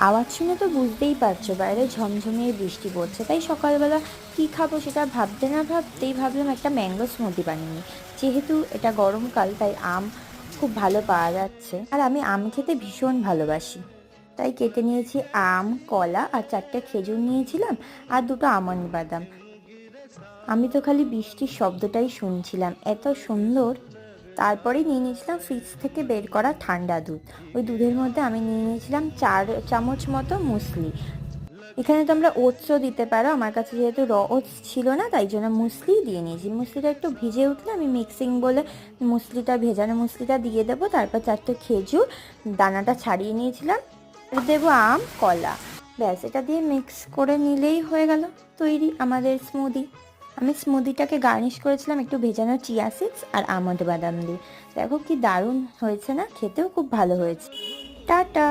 আওয়াজ শুনে তো বুঝতেই পারছো বাইরে ঝমঝমিয়ে বৃষ্টি পড়ছে, তাই সকালবেলা কী খাবো সেটা ভাবতে না ভাবতেই ভাবলাম একটা ম্যাঙ্গো স্মুদি বানিয়ে নিই। যেহেতু এটা গরমকাল তাই আম খুব ভালো পাওয়া যাচ্ছে, আর আমি আম খেতে ভীষণ ভালোবাসি। তাই কেটে নিয়েছি আম, কলা আর 4টে খেজুর নিয়েছিলাম, আর 2টো আমন্ড বাদাম। আমি তো খালি বৃষ্টির শব্দটাই শুনছিলাম, এত সুন্দর। তারপরে নিয়ে নিয়েছিলাম ফ্রিজ থেকে বের করা ঠান্ডা দুধ। ওই দুধের মধ্যে আমি নিয়ে নিয়েছিলাম 4 চামচ মতো মুসলি। এখানে তোমরা ওটসও দিতে পারো, আমার কাছে যেহেতু ওটস ছিল না তাই জন্য মুসলি দিয়ে নিয়েছি। মুসলিটা একটু ভিজে উঠলে আমি মিক্সিং বলে মুসলিটা, ভেজানো মুসলিটা দিয়ে দেবো। তারপর 4টে খেজুর দানাটা ছাড়িয়ে নিয়েছিলাম, আর দেবো আম, কলা। ব্যাস, এটা দিয়ে মিক্স করে নিলেই হয়ে গেল তৈরি আমাদের স্মুদি। আমি স্মুদিটাকে গার্নিশ করেছিলাম একটু ভেজানো চিয়া সিডস আর আমন্ড বাদাম দিয়ে। দেখো কি দারুণ হয়েছে না, খেতেও খুব ভালো হয়েছে। টাটা।